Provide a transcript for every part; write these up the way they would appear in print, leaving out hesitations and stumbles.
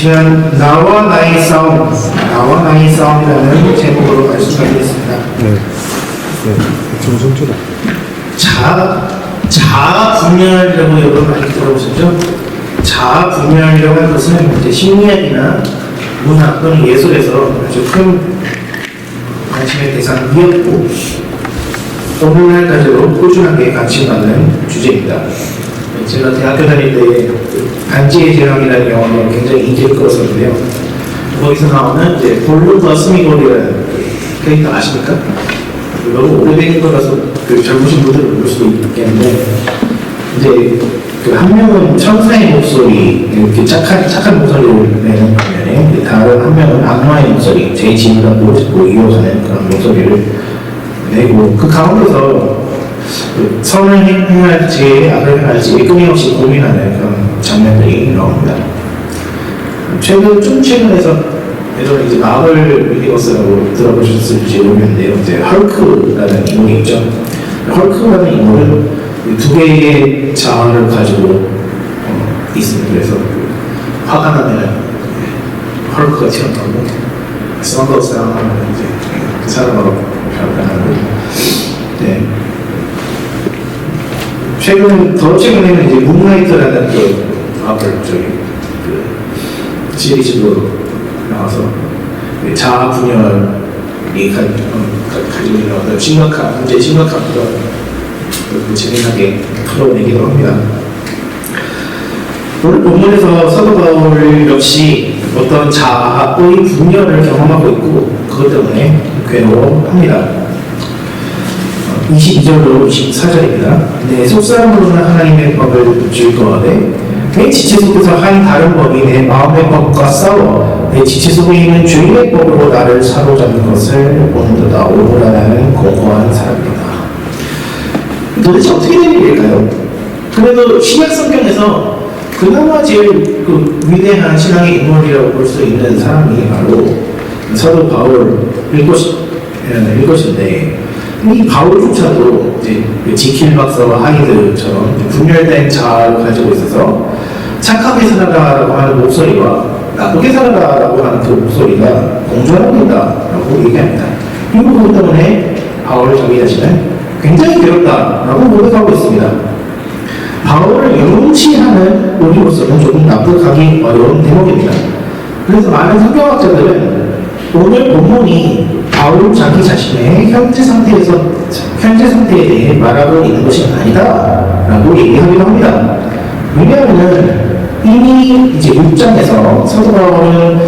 지난 나와 나의 싸움이라는 제목으로 말씀드리겠습니다. 네. 정성조다. 자아분열이라고 여러분 많이 들어보셨죠? 자아분열이라고 하는 것은 이제 심리학이나 문학 또는 예술에서 아주 큰 관심의 대상이었고 오늘날까지도 꾸준하게 관심받는 주제입니다. 제가 대학교 다닐 때 반지의 제왕이라는 영화가 굉장히 인기를 끌었었는데요. 거기서 나오는 이제 볼루과 스미골이라는 캐릭터 아십니까? 너무 오래된 거라서 젊으신 분들은 모를 수도 있겠는데 이제 그 한 명은 천사의 목소리, 이렇게 착한 목소리를 내는 반면에 다른 한 명은 악마의 목소리, 제 지문하고 이어가는 그런 목소리를 내고 그 가운데서 그 선을 행할지 악을 행할지 끊임없이 고민하는 그런 장면들이 나옵니다. 최근에서 예전에 이제 마블 유니버스라고 들어보셨을지 모르겠는데요. 이제 헐크라는 인물이 있죠. 헐크라는 인물은 두 개의 자아를 가지고 있습니다. 그래서 화가 나면 헐크가 튀어나오고 썬더 싸움하면 이제 그 사람하고 변하고 네. 최근에는 이제 문라이트라는 그 마블 그 시리즈로 나와서 자아분열이 가지고 있는 어떤 심각한 그런 재미나게 풀어내기도 합니다. 오늘 본문에서 사도 바울 역시 어떤 자아의 분열을 경험하고 있고 그것 때문에 괴로워합니다. 22절로 24절입니다. 내 속사람으로는 하나님의 법을 즐거워하되 내 지체 속에서 한 다른 법이 내 마음의 법과 싸워 내 지체 속에 있는 죄의 법으로 나를 사로잡는 것을 본도다 오라라는 공고한 사람이다. 도대체 어떻게 된 일일까요? 그래도 신약 성경에서 그나마 제일 그 위대한 신앙의 인물이라고 볼 수 있는 사람이 바로 사도 바울일 것인데 이 바울조차도 이제 지킬 박사와 하이드처럼 분열된 자아를 가지고 있어서 착하게 살아라라고 하는 목소리와 나쁘게 살아라라고 하는 그 목소리가 공존하고 있다라고 얘기합니다. 이 부분 때문에 바울 자기 자신은 굉장히 괴롭다라고 고백하고 있습니다. 바울을 영웅치하는 우리로서는 조금 납득하기 어려운 대목입니다. 그래서 많은 성경학자들은 오늘 본문이 바울 자기 자신의 현재 상태에 대해 말하고 있는 것이 아니다라고 얘기하기도 합니다. 왜냐하면 이미 이제 6장에서 사도 바울은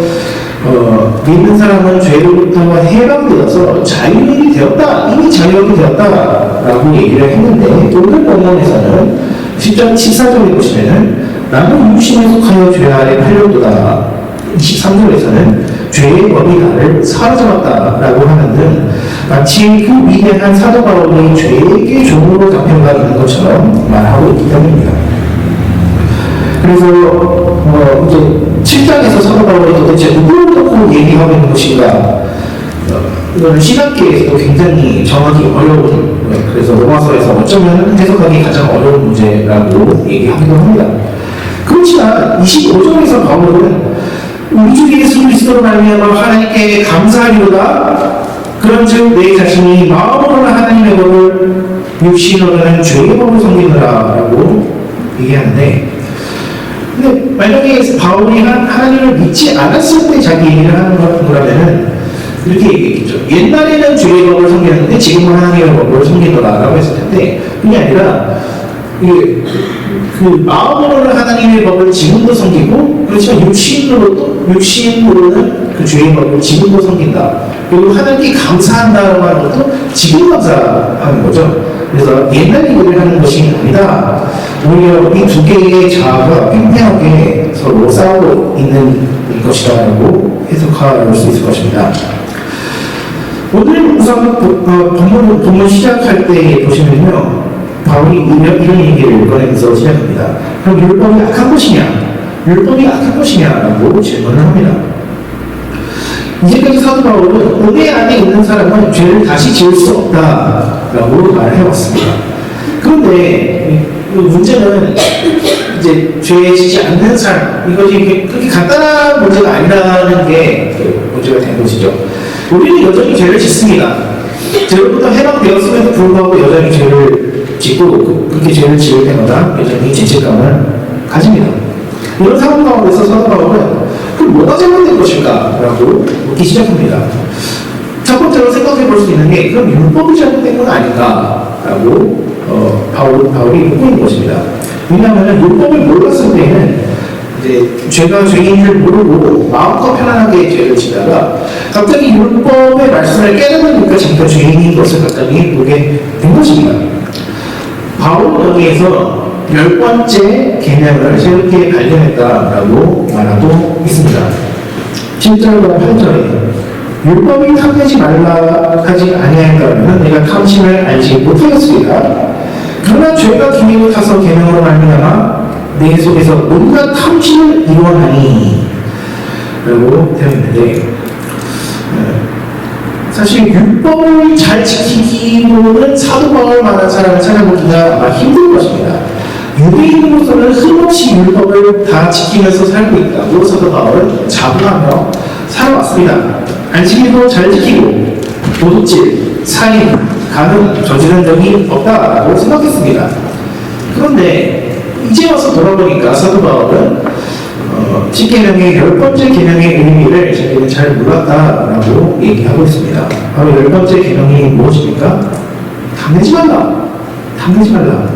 믿는 사람은 죄로부터 해방되어서 자유인이 되었다, 이미 자유인이 되었다라고 얘기를 했는데 오늘 본문에서는 10장 14절에 보시면은 나는 육신에 속하여 죄 아래 팔렸도다. 23절에서는 죄의 법이 나를 사로잡았다라고 하는 등 마치 그 위대한 사도 바울이 죄에게 종으로 잡혀가 있는 것처럼 말하고 있기 때문입니다. 그래서 이제 7장에서 사도 바울이 도대체 누구를 놓고 얘기하고 있는 것인가 이거는 신학계에서도 굉장히 정하기 어려운 그래서 로마서에서 어쩌면 해석하기 가장 어려운 문제라고 얘기하기도 합니다. 그렇지만 25절에서 바울은 우리 주 예수 그리스도로 말미암아 하나님께 감사하리로다. 그런즉 내 자신이 마음으로는 하나님의 법을 육신으로는 죄의 법을 섬기느라라고 얘기하는데, 근데 만약에 바울이 하나님을 믿지 않았을 때 자기 얘기를 하는 거라면은 이렇게 얘기했죠. 옛날에는 죄의 법을 섬겼는데 지금은 하나님의 법을 섬기더라라고 했을 텐데 그게 아니라 그 마음으로는 하나님의 법을 지금도 섬기고 그렇지만 육신으로는 그 죄의 법을 지금도 섬긴다. 그리고 하나님께 감사한다고 하는 것도 지금 감사하는 거죠. 그래서 옛날 얘기를 하는 것이 아니다. 오히려 이 두 개의 자아가 팽팽하게 서로 싸우고 있는 것이라고 해석할 수 있을 것입니다. 오늘 우선 본문 시작할 때 보시면요. 바울이 이런 얘기를 꺼내면서 시작합니다. 그럼 율법이 악한 것이냐라고 질문을 합니다. 이제까지 사도 바울은 은혜 안에 있는 사람은 죄를 다시 지을 수 없다라고 말을 해왔습니다. 그런데 문제는 이제 죄에 지지 않는 삶, 이것이 그렇게 간단한 문제가 아니라는 게 문제가 된 것이죠. 우리는 여전히 죄를 짓습니다. 죄로부터 해방되었음에도 불구하고 여전히 죄를 짓고 그렇게 죄를 지을 때마다 여전히 죄책감을 가집니다. 이런 상황 가운데서 사도 바울은 그럼 뭐가 잘못된 것일까? 라고 묻기 시작합니다. 첫 번째로 생각해 볼 수 있는 게 그럼 율법이 잘못된 건 아닌가? 라고 바울이 묻고 있는 것입니다. 왜냐하면 율법을 몰랐을 때에는 이제 죄가 죄인 줄 모르고 마음껏 편안하게 죄를 지다가 갑자기 율법의 말씀을 깨달으니까 자기가 죄인인 것을 갑자기 보게 된 것입니다. 바울은 여기에서 10번째 계명을 새롭게 발견했다라고 말하고 있습니다. 7절과 8절에 율법이 탐내지 말라 하지 아니하였다면 내가 탐심을 알지 못하겠습니다. 그러나 죄가 기회를 타서 계명으로 말미암아 내 속에서 온갖 탐심을 이루어나니 라고 되어 있는데 사실 율법을 잘 지키기로는 사도 바울만한 사람을 찾아보기가 아마 힘들 것입니다. 유대인으로서는 흠없이 율법을 다 지키면서 살고 있다고 사도 바울은 자부하며 살아왔습니다. 안식일도 잘 지키고 도둑질, 살인, 간음 저지른 적이 없다고 생각했습니다. 그런데 이제 와서 돌아보니까 사도 바울은 10계명의 10번째 계명의 의미를 자기는 잘 몰랐다라고 얘기하고 있습니다. 바로 10번째 계명이 무엇입니까? 탐내지 말라. 탐내지 말라.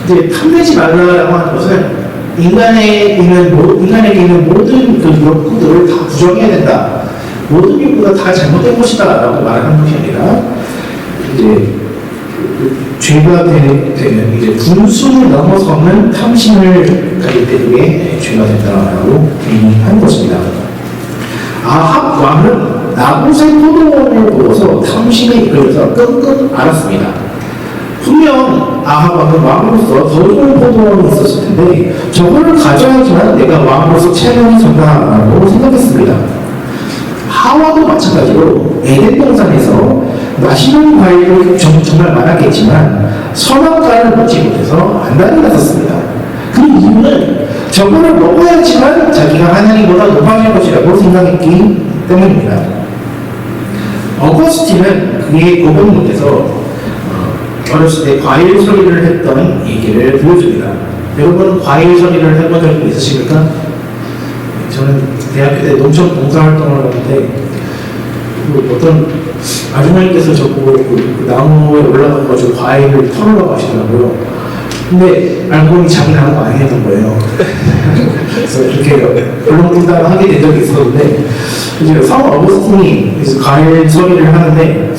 이제 탐내지 말라라고 하는 것은 인간에게 있는 모든 그 욕구들을 다 부정해야 된다. 모든 욕구가 다 잘못된 것이다 라고 말하는 것이 아니라 이제 죄가 되는 이제 분수를 넘어서는 탐심을 가질 때 그게 죄가 된다라고 얘기하는 것입니다. 아합 왕은 나봇의 포도원을 보고서 탐심에 이끌려서 끙끙 앓았습니다. 분명 아합 왕은 왕으로서 더 좋은 포도원이 있었을 텐데 저거를 가져야지만 내가 왕으로서 체면이 선다라고 생각했습니다. 하와도 마찬가지로 에덴 동산에서 맛있는 과일을 정말 많았겠지만 선악과를 먹지 못해서 안달이 났었습니다. 그 이유는 저거를 먹어야지만 자기가 하나님보다 높아질 것이라고 생각했기 때문입니다. 어거스틴은 그의 고백문에서 어렸을 때 과일 서리를 했던 얘기를 보여줍니다. 여러분 과일 서리를 해본 적 있으십니까? 저는 대학교 때 농촌 봉사활동을 하는데 어떤 아주머니께서 저보고 그 나무에 올라가가지고 과일을 털으라고 하시더라고요. 근데 알고 보니 자기는 아무 거 아니었던 거예요. 그래서 이렇게 얼렁뚱땅 하게 된 적이 있었는데 이제 성 어거스틴이 과일 서리를 하는데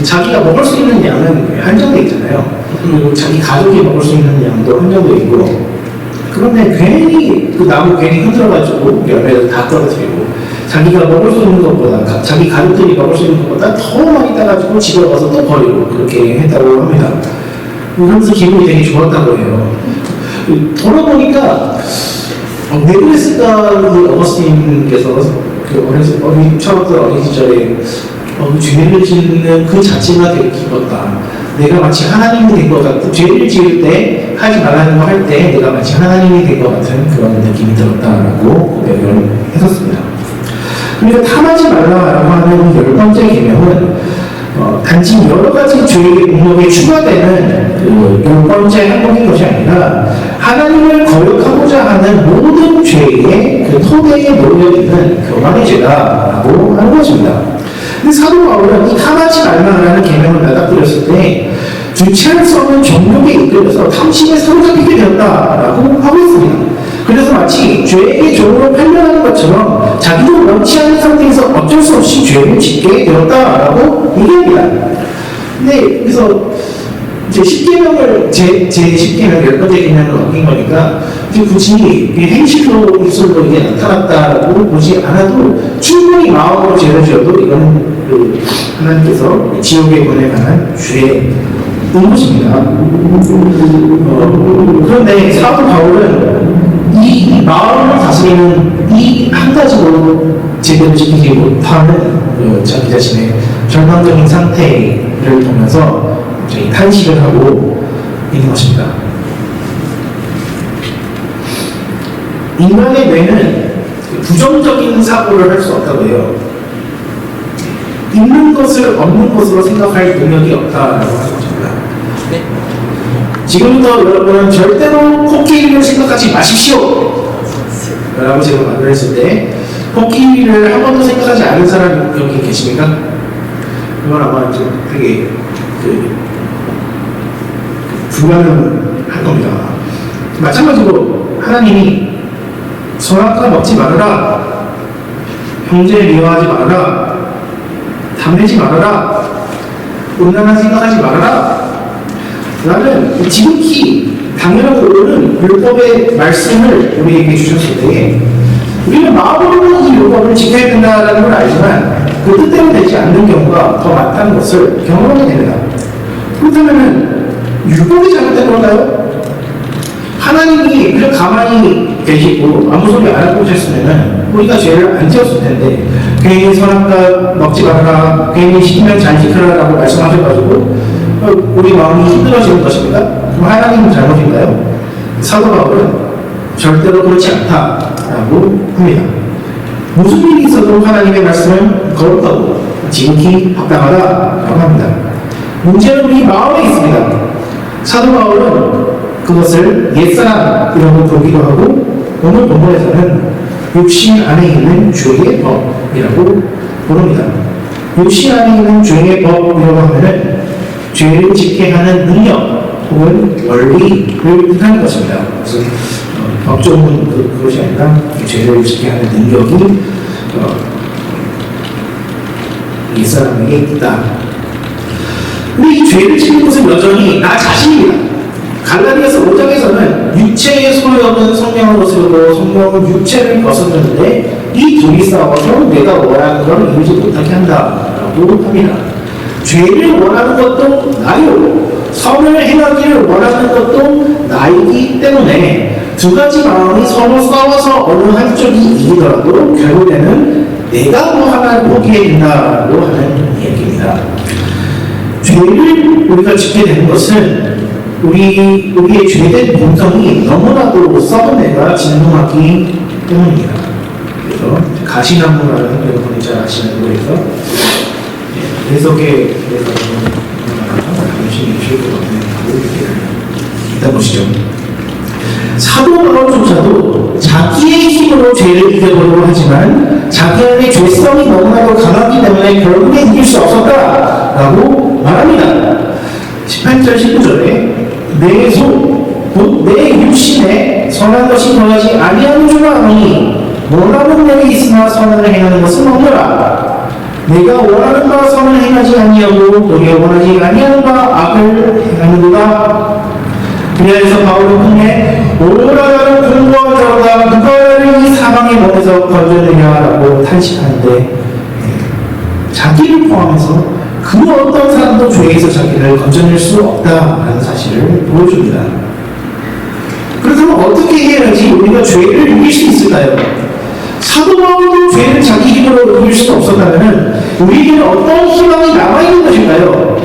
자기가 먹을 수 있는 양은 한정돼 있잖아요. 그리고 자기 가족이 먹을 수 있는 양도 한정돼 있고 그런데 괜히 그 나무 괜히 흔들어가지고 열매를 다 떨어뜨리고 자기가 먹을 수 있는 것보다 자기 가족들이 먹을 수 있는 것보다 더 많이 따가지고 집에 와서 또 버리고 그렇게 했다고 합니다. 그러면서 기분이 되게 좋았다고 해요. 돌아보니까 왜 그랬을까 그 어거스틴께서 그 철없던 어린 시절에 죄를 짓는 그 자체가 되게 기뻤다. 내가 마치 하나님이 된 것 같고 죄를 지을 때 하지 말라는 거 할 때 내가 마치 하나님이 된 것 같은 그런 느낌이 들었다라고 고백을 했었습니다. 그리고 탐하지 말라라고 하는 10번째 계명은 단지 여러 가지 죄의 목록에 추가되는 그 10번째 항목인 것이 아니라 하나님을 거역하고자 하는 모든 죄의 그 토대에 놓여있는 교만의 죄다라고 하는 것입니다. 근데 사도 바울은 이 탐하지 말라라는 계명을 받아들였을 때 주체성은 정욕에 이끌려서 탐심에 사로잡히게 되었다라고 하고 있습니다. 그래서 마치 죄의 종으로 판명하는 것처럼 자기도 원치 않는 상태에서 어쩔 수 없이 죄를 짓게 되었다라고 얘기합니다. 근데 그래서 이제 10계명을 제 10계명 10번째 계명을 어긴 거니까 이제 굳이 행실로 입술로 이게 나타났다라고 보지 않아도 충분히 마음으로 죄를 지어도 이건 그 하나님께서 지옥에 보내가는 죄인 것입니다. 그런데 사도 바울은 이 마음을 다스리는 이 한 가지로 제대로 지키지 못하는 자기 자신의 절망적인 상태를 보면서 탄식을 하고 있는 것입니다. 인간의 뇌는 부정적인 사고를 할 수 없다고 해요. 있는 것을 없는 것으로 생각할 능력이 없다라고 하는 것입니다. 네. 지금부터 여러분은 절대로 코끼리를 생각하지 마십시오! 라고 제가 말을 했을 때 코끼리를 한 번도 생각하지 않은 사람 여기 계십니까? 이건 아마 좀 되게 불가능할 겁니다. 마찬가지로 하나님이 선악과 먹지 말아라, 형제를 미워하지 말아라, 탐내지 말아라, 음란한 생각하지 말아라 라는 지극히 당연하고 옳은 율법의 말씀을 우리에게 주셨을 때 우리는 마음으로는 이 율법을 지켜야 된다는 걸 알지만 그 뜻대로 되지 않는 경우가 더 많다는 것을 경험하게 됩니다. 그렇다면 율법이 잘못된 건가요? 하나님이 그냥 가만히 계시고 아무 소리 안 하고 계셨으면 우리가 죄를 안 지었을 텐데 괜히 선악과 먹지 말아라, 괜히 시키면 잘 지켜라 라고 말씀하셔가지고 우리 마음이 힘들어지는 것입니다. 그럼 하나님은 잘못인가요? 사도 바울은 절대로 그렇지 않다라고 합니다. 무슨 일이 있어도 하나님의 말씀은 거룩하고 지극히 합당하다라고 합니다. 문제는 우리 마음에 있습니다. 사도 바울은 그것을 옛사람이라고 보기도 하고 오늘 본문에서는 육신 안에 있는 죄의 법이라고 부릅니다. 육신 안에 있는 죄의 법이라고 하면은 죄를 짓게 하는 능력 혹은 원리를 뜻하는 것입니다. 그래서 법적은 그것이 아니라 죄를 짓게 하는 능력이 이 사람에게 있다. 근데 이 죄를 짓는 것은 여전히 나 자신입니다. 갈라디아서 5장에서는 육체의 소욕은 성령을 거스르고 성령은 육체를 거스르는데 이 둘이 싸워서 내가 원하는 걸 이루지 못하게 한다라고 합니다. 죄를 원하는 것도 나요, 선을 행하기를 원하는 것도 나이기 때문에 두 가지 마음이 서로 싸워서 어느 한쪽이 이기더라도 결국에는 내가 뭐 하나를 포기해야 된다고 하는 이야기입니다. 죄를 우리가 짓게 되는 것은 우리의 죄된 본성이 너무나도 썩은 내가 진동하기 때문입니다. 그래서 가시나무라는 여러분이 잘 아시는 거에서 해석에 대해서 당신이 주실 것 같은 일단 보시죠. 사도 바울조차도 자기의 힘으로 죄를 이겨보려고 하지만 자기 안에 죄성이 너무나도 강하기 때문에 결국에 이길 수 없었다라고 말합니다. 18절 19절에 내 속, 곧 내 육신에 선한 것이 더하지 아니하는 줄 아노니 원하는 내게 있으나 선을 행하는 것은 없노라. 내가 원하는 바 선을 행하지 아니하고 도리어 원하지 아니하는 바 악을 행하는도다. 그래서 바울은 분에 오라라는 공부한 자로다 누가 나를 이 사방의 몸에서 건져내냐라고 탄식하는데 자기를 포함해서 그 어떤 사람도 죄에서 자기를 건져낼 수 없다라는 사실을 보여줍니다. 그렇다면 어떻게 해야지 우리가 죄를 이길 수 있을까요? 사도 바울도 죄를 자기 힘으로 이길 수 없었다면 우리에게는 어떤 희망이 남아있는 것일까요?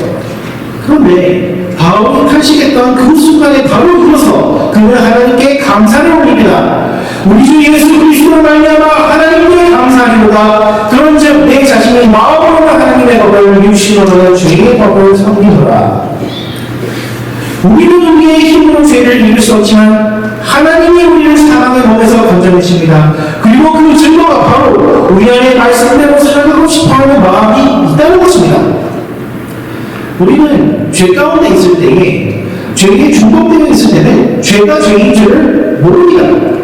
그런데 바울이 탄식했던 그 순간에 바로 일어서 그는 하나님께 감사를 올립니다. 우리 주 예수 그리스도로 말미암아 하나님께 감사하리로다. 그런즉 내 자신이 마음으로 하나님의 법을 육신으로 죄의 법을 섬기노라. 우리는 우리의 힘으로 죄를 이길 수 없지만 하나님이 우리를 사랑의 몸에서 건져내십니다. 그리고 그 증거가 바로 우리 안에 말씀대로 살아가고 싶어하는 마음이 있다는 것입니다. 우리는 죄 가운데 있을 때에 죄에 중독되어 있을 때는 죄가 죄인 줄을 모릅니다.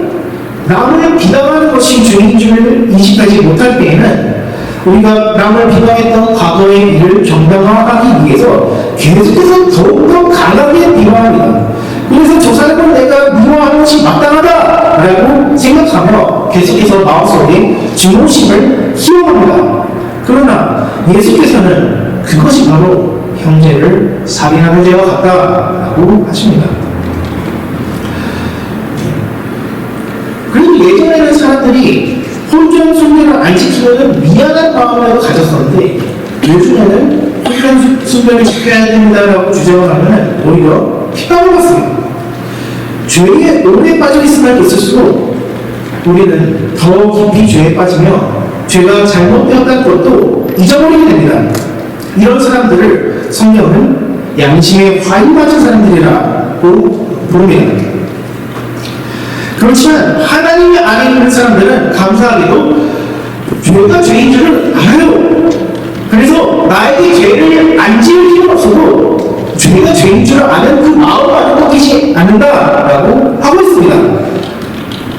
남을 비방하는 것이 죄인 줄을 인식하지 못할 때에는 우리가 남을 비방했던 과거의 일을 정당화하기 위해서 계속해서 더욱더 강하게 비방합니다. 그래서 저 사람은 내가 미워하는 것이 마땅하다라고 생각하며 계속해서 마음속에 증오심을 키워갑니다. 그러나 예수께서는 그것이 바로 형제를 살인하는 죄와 같다라고 하십니다. 그리고 예전에는 사람들이 혼전 순결을 안 지키면 미안한 마음을 가졌었는데 요즘에는 혼전 순결을 지켜야 된다라고 주장을 하면 오히려 핍박을 받습니다. 죄에 오래 빠져 있을 수도 있을수록 우리는 더 깊이 죄에 빠지며 죄가 잘못되었다는 것도 잊어버리게 됩니다. 이런 사람들을 성경은 양심에 과잉 맞은 사람들이라고 부릅니다. 그렇지만 하나님의 안에 있는 사람들은 감사하게도 죄가 죄인 줄을 알아요. 그래서 나에게 죄를 안 지을 필요는 없어도 죄가 죄인 줄을 아는 그 마음만은 꺾이지 않는다라고 하고 있습니다.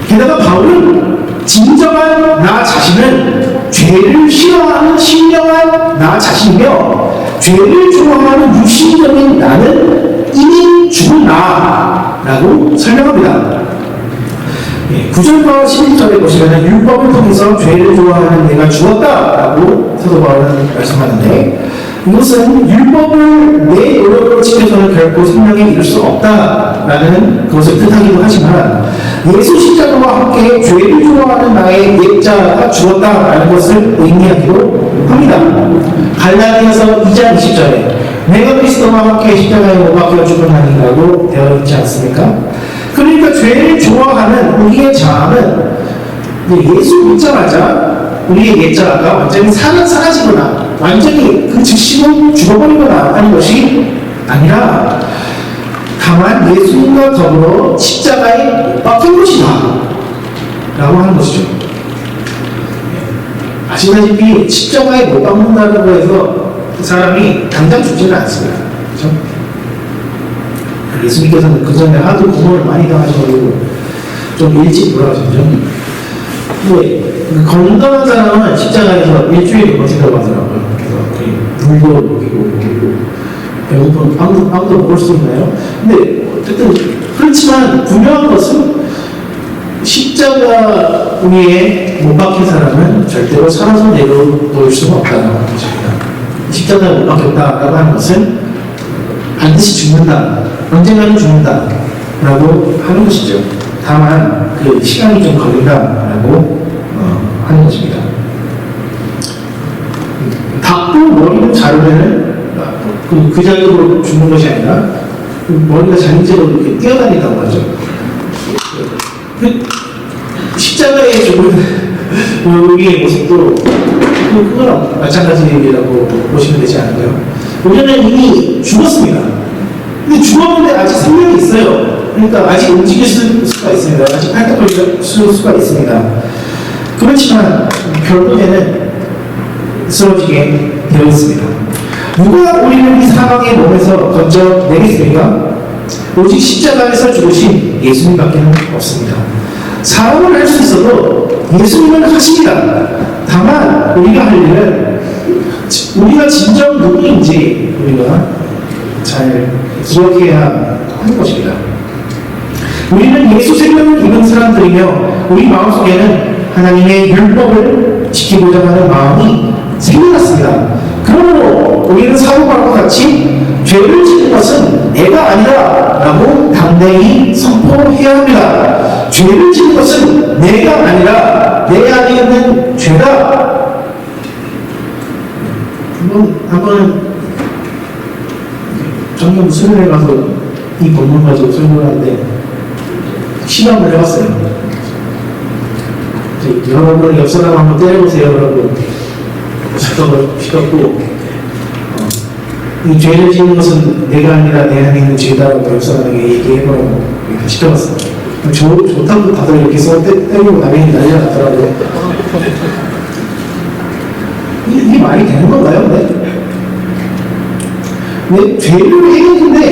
게다가 바울은 진정한 나 자신은 죄를 싫어하는 신령한 나 자신이며 죄를 좋아하는 육신적인 나는 이미 죽은 나라고 설명합니다. 9절과 11절에 보시면 율법을 통해서 죄를 좋아하는 내가 죽었다라고 사도 바울은 말씀하는데, 이것은 율법을 내 노력으로 지켜서는 결코 생명에 이를 수 없다라는 것을 뜻하기도 하지만, 예수 십자가와 함께 죄를 좋아하는 나의 옛자가 죽었다라는 것을 의미하기도 합니다. 갈라디아서 2장 20절에 내가 그리스도와 함께 십자가에 못 박혀 죽었나니라고 되어 있지 않습니까? 그러니까 죄를 좋아하는 우리의 자아는 예수 믿자마자 우리의 옛자가 완전히 사라지거나 완전히 그 즉시로 죽어버리거나 하는 것이 아니라 다만 예수님과 더불어 십자가에 못 박힌 것이다 라고 하는 것이죠. 아시다시피 십자가에 못 박는다고 해서 그 사람이 당장 죽지는 않습니다. 그렇죠? 예수님께서는 그 전에 하도 고문을 많이 당하셔가지고 좀 일찍 돌아가셨죠. 근데 건강한 사람은 십자가에서 일주일을 버틴다고 하더라고요. 그래서 물도 먹이고 배고픈 빵도 먹을 수 있나요? 근데 어쨌든 그렇지만 분명한 것은 십자가 위에 못 박힌 사람은 절대로 살아서 내려놓을 수가 없다는 것입니다. 십자가에 못 박혔다라고 하는 것은 반드시 죽는다, 언젠가는 죽는다 라고 하는 것이죠. 다만 그 시간이 좀 걸린다라고 하는 것입니다. 닭도 머리를 자르면 그 자리로 죽는 것이 아니라 머리가 자연적으로 이렇게 뛰어다닌다고 하죠. 십자가에 죽은 우리의 모습도 그거랑 마찬가지라고 보시면 되지 않을까요? 우리는 이미 죽었습니다. 근데 죽었는데 아직 생명이 있어요. 그러니까 아직 움직일 수가 있습니다. 아직 팔딱 걸릴 수가 있습니다. 그렇지만 결국에는 쓰러지게 되어 있습니다. 누가 우리를 이 사망의 몸에서 건져내겠습니까? 오직 십자가에서 죽으신 예수님밖에 없습니다. 사람을 할 수 있어도 예수님은 하십니다. 다만 우리가 할 일은 우리가 진정 누구인지 우리가 잘 기억해야 하는 것입니다. 우리는 예수 생명을 입은 사람들이며 우리 마음속에는 하나님의 율법을 지키고자 하는 마음이 생겨났습니다. 그러므로 우리는 사도 바울과 같이 죄를 짓는 것은 내가 아니라 라고 당당히 선포해야 합니다. 죄를 짓는 것은 내가 아니라 내 안에 있는 죄다. 한번 작년 수련회 가서 이 본문 가지고 설명을 하는데 시험을 해봤어요. 여러분 옆 사람 한번 때려보세요 라고 시켰고 이 죄를 짓는 것은 내가 아니라 내 안에 있는 죄다라고 옆 사람에게 얘기해보라고 시켜봤어요. 좋다고 다들 이렇게 때리고 남의 난리가 났더라고요. 이게 말이 되는 건가요? 네? 죄를 행했는데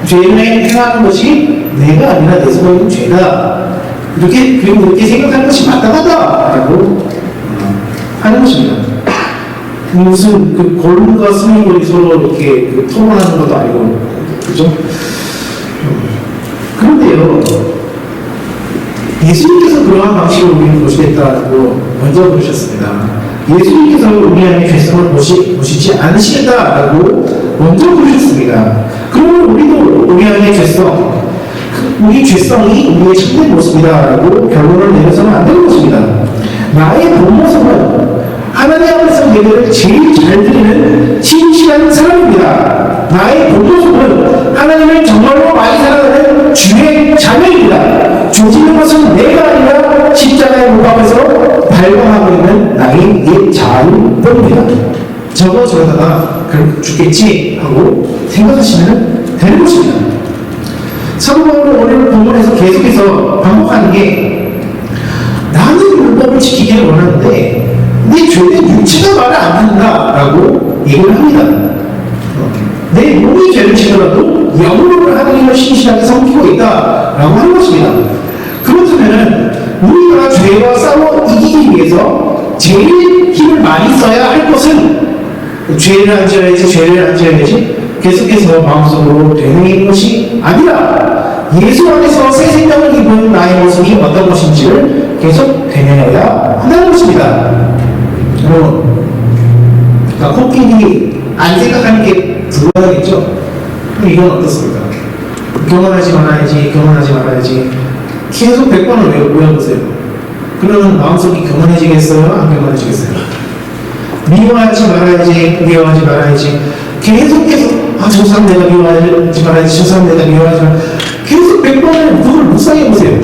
죄를 행하는 것이 내가 아니라 내 속에 있는 죄다. 그리고 이렇게 생각하는 것이 마땅하다라고 하는 것입니다. 무슨 골과 스님이 서로 이렇게 토론하는 것도 아니고, 그죠? 그런데요, 예수님께서 그러한 방식으로 우리를 보시겠다고 먼저 그러셨습니다. 예수님께서 우리 안에 죄성을 보시지 않으시겠다라고 먼저 그러셨습니다. 그러면 우리도 우리 안에 죄성, 우리 죄성이 우리의 참된 모습이다라고 결론을 내려서는 안 되는 것입니다. 나의 본 모습은 하나님 앞에서 예배를 제일 잘 드리는 신실한 사람입니다. 나의 본 모습은 하나님을 정말로 많이 사랑하는 주의 자녀입니다. 조지는 것은 내가 아니라 십자가의 못 박아서 발광하고 있는 나의 옛 자아일 뿐입니다. 저러다가 결국 죽겠지 하고 생각하시면 되는 것입니다. 사도 바울은 오늘 본문에서 계속해서 반복하는 게 나는 율법을 지키기를 원하는데 내 죄는 육체가 말을 안 듣는다라고 얘기를 합니다. 내 몸이 죄를 지더라도 영으로 하나님을 신실하게 섬기고 있다라고 하는 것입니다. 그렇다면 우리가 죄와 싸워 이기기 위해서 제일 힘을 많이 써야 할 것은 죄를 안 지어야지 계속해서 마음속으로 되뇌이는 것이 아니라 예수 안에서 새 생명을 입은 나의 모습이 어떤 것인지를 계속 되뇌어야 한다는 것입니다. 그러니까 코끼리 안 생각하는 게 불가하겠죠? 그럼 이건 어떻습니까? 결혼하지 말아야지 계속 100번을 외워보세요. 그러면 마음속이 교만해지겠어요? 안 교만해지겠어요? 미워하지 말아야지 계속 저 사람 내가 미워하지 말아야지 저 사람 내가 미워하지 말아야지 계속 100번을 눈을 못 사게 보세요.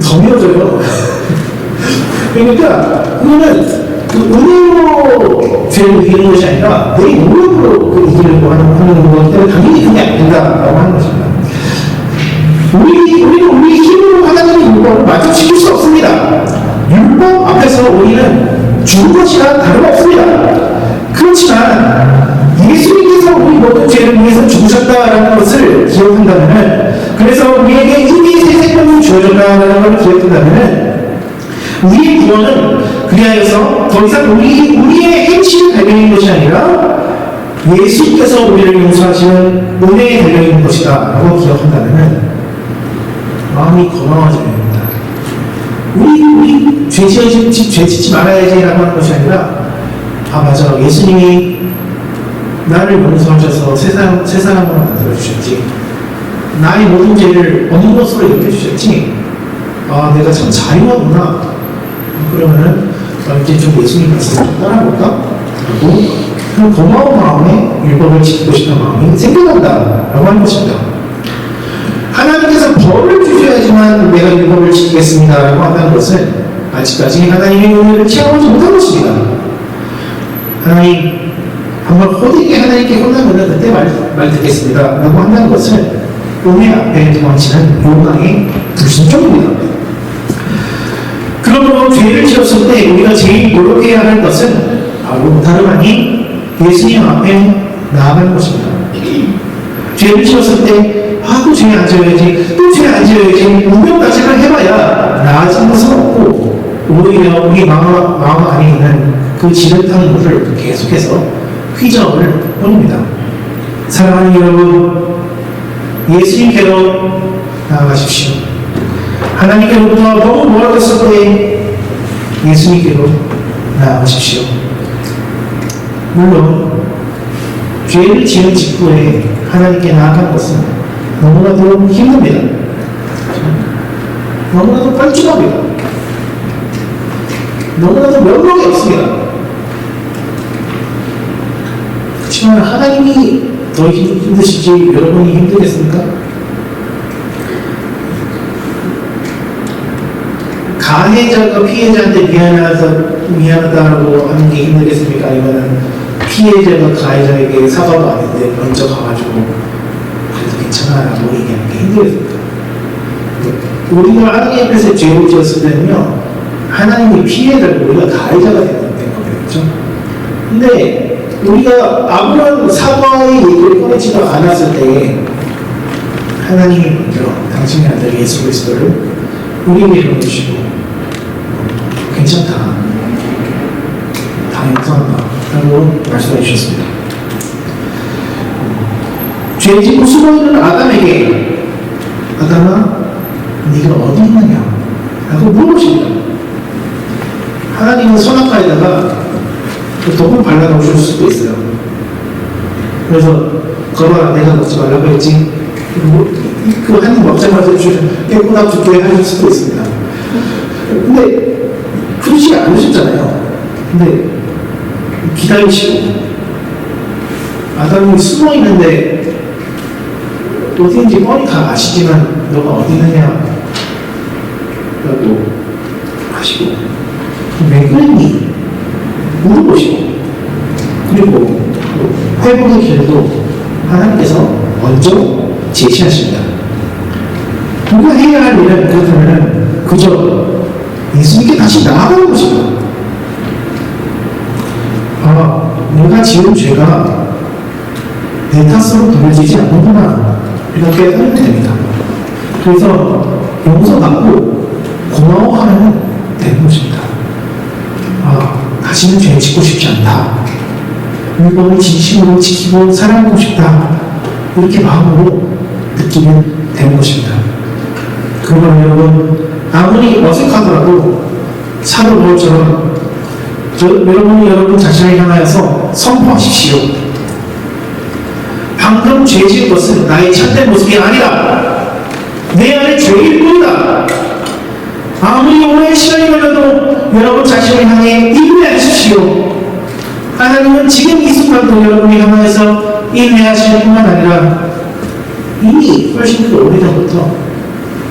더 미워져요. 그러니까 그거는 은혜로 죄를 이기는 것이 아니라 내 노력으로 이기려고 하는 거기 때문에 당연히 그게 안 된다라고 하는 것입니다. 우리는 우리 힘으로 하나님의 율법을 만족시킬 수 없습니다. 율법 앞에서 우리는 죽은 것이나 다름없습니다. 그렇지만 예수님께서 우리 모든 죄를 위해서 죽으셨다라는 것을 기억한다면, 그래서 우리에게 이미 새 생명이 주어졌다라는 것을 기억한다면, 우리의 구원은 그리하여서 더 이상 우리의 행실을 달려있는 것이 아니라 예수께서 우리를 용서하시는 은혜에 달려있는 것이다 라고 기억한다면 마음이 고마워져야 됩니다. 우리 죄 짓지 말아야지 라고 하는 것이 아니라 맞아, 예수님이 나를 용서하셔서 새 사람으로 만들어주셨지, 나의 모든 죄를 없는 것으로 여겨주셨지, 내가 참 자유하구나. 그러면은 이제 좀 예수님 말씀을 좀 따라볼까? 하고 그 고마운 마음에 율법을 지키고 싶은 마음이 생겨난다라고 하는 것입니다. 하나님께서 벌을 주셔야지만 내가 율법을 지키겠습니다라고 한다는 것은 아직까지 하나님의 은혜를 체험하지 못한 것입니다. 하나님 한번 호되게 하나님께 혼나면 그때 말 듣겠습니다라고 한다는 것은 은혜 앞에 도망치는 요강의 불순종입니다. 그러므로 죄를 지었을 때 우리가 제일 노력해야 할 것은 바로 다름 아닌 예수님 앞에 나아가는 것입니다. 죄를 지었을 때 또 죄 안 지어야지 운명까지를 해봐야 나아진 것은 없고, 오히려 우리 마음 안에 있는 그 지렛한 물을 계속해서 휘저을 뿐입니다. 사랑하는 여러분, 예수님께로 나아가십시오. 하나님께로부터 너무 멀어졌을 때 예수님께로 나아가십시오. 물론 죄를 지은 직후에 하나님께 나아가는 것은 너무나도 힘듭니다. 너무나도 뻘쭘합니다. 너무나도 면목이 없습니다. 그렇지만 하나님이 더 힘드시지 여러분이 힘들겠습니까? 가해자가 피해자한테 미안하다라고 하는 게 힘들겠습니까? 아니면 피해자가 가해자에게 사과도 안 했는데 먼저 가가지고 그래도 괜찮아라고 얘기하는 게 힘들겠습니까? 우리가 하나님 앞에서 죄를 지었을 때는요, 하나님이 피해자고 우리가 가해자가 되는 거겠죠. 근데 우리가 아무런 사과의 얘기를 꺼내지도 않았을 때 하나님이 먼저 당신의 아들 예수 그리스도를 우리에게 보내주시고 괜찮다, 다 용서한다 라고 말씀해 주셨습니다. 죄 짓고 숨어있는 아담에게 아담아 네가 어디 있느냐 라고 물어보십니다. 하나님은 선악과에다가 독을 발라놓으실 수도 있어요. 그래서 거봐라 내가 먹지 말라고 했지, 그 한 입 먹자마자 깨꼬닥 죽게 하실 수도 있습니다. 근데 그러지 않으셨잖아요. 근데 기다리시고 아담이 숨어 있는데 어디인지 뻔히 다 아시지만 너가 어디 있느냐 라고 하시고 왜 그랬니? 물어보시고 그리고 회복의 길도 하나님께서 먼저 제시하십니다. 우리가 해야 할 일은 그렇다면 그저 예수님께 다시 나아가는 것입니다. 내가 지은 죄가 내 탓으로 돌려지지 않는구나 이렇게 하면 됩니다. 그래서 용서받고 고마워하면 되는 것입니다. 다시는 죄 짓고 싶지 않다. 율법을 진심으로 지키고 사랑하고 싶다. 이렇게 마음으로 느끼면 되는 것입니다. 그러면 여러분 아무리 어색하더라도 사도 바울처럼 여러분이 여러분 자신을 향하여서 선포하십시오. 방금 죄 지은 것은 나의 참된 모습이 아니라 내 안에 죄일 뿐이다. 아무리 오랜 시간이 걸려도 여러분 자신을 향해 인내하십시오. 하나님은 지금 이 순간도 여러분이 향하여서 인내하시는 뿐만 아니라 이미 훨씬 그 오래전부터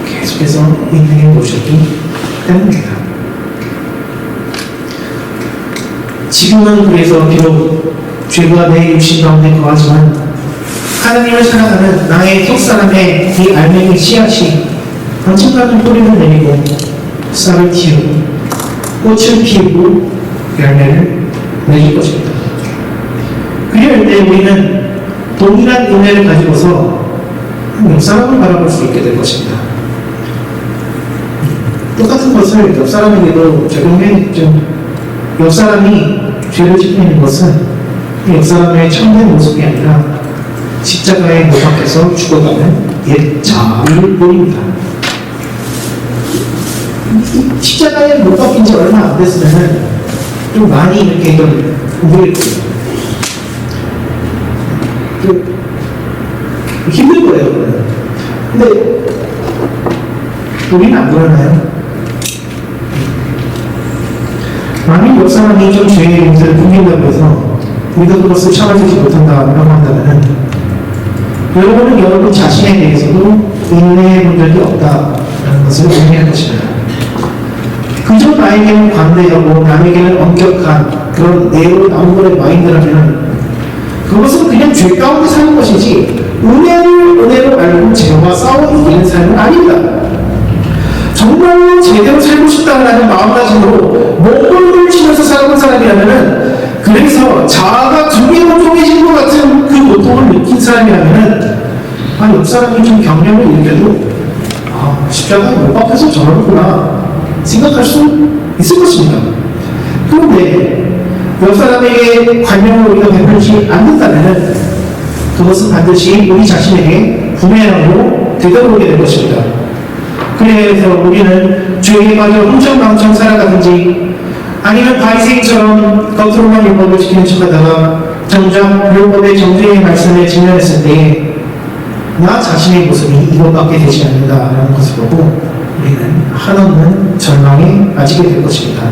계속해서 인내해 오셨기 때문입니다. 지금은 그래서 비록 죄가 내 육신 가운데 거하지만 하나님을 살아가는 나의 속사람의 이 알맹이 씨앗이 언젠가는 뿌리를 내리고 싹을 틔우고 꽃을 피우고 열매를 맺을 것입니다. 그럴 때 우리는 동일한 은혜를 가지고서 옆사람을 바라볼 수 있게 될 것입니다. 똑같은 것을 옆사람에게도 적용해야겠죠. 옆사람이 죄를 짓고 있는 것은 옆사람의 참된 모습이 아니라 십자가에 못 박혀서 죽어가는 옛 자아를 보입니다. 십자가에 못 박힌 지 얼마 안 됐으면 좀 많이 이렇게 좀 우릴 거예요. 힘들 거예요. 근데 우리는 안 그러나요? 만약 옆 사람이 좀 죄의 용서를 풍긴다고 해서 우리가 그것을 참아주지 못한다고 한다면 여러분은 여러분 자신에 대해서도 인내해 본 적이 없다라는 것을 의미할 것입니다. 그저 나에게는 관대하고 남에게는 엄격한 그런 네오나무의 마인드라면 그것은 그냥 죄 가운데 사는 것이지 은혜로 알고 죄와 싸워 이기는 삶은 아닙니다. 정말로 제대로 살고 싶다는 마음가짐으로 목걸이를 치면서 살아온 사람이라면은 그래서 자아가 두 개로 쪼개진 것 같은 그 고통을 느낀 사람이라면은 옆 사람이 좀 경련을 일으켜도 십자가에 못 박혀서 저러는구나 생각할 수 있을 것입니다. 그런데 옆 사람에게 관용을 우리가 베풀지 않는다면 그것은 반드시 우리 자신에게 부메랑으로 되돌아오게 될 것입니다. 그래서 우리는 죄에 빠져 흥청망청 살아가든지 아니면 바리새인처럼 겉으로만 율법을 지키는 척하다가 정작 율법의 정죄의 말씀에 직면했을 때 나 자신의 모습이 이것밖에 되지 않는다라는 것을 보고 우리는 한없는 절망에 빠지게 될 것입니다.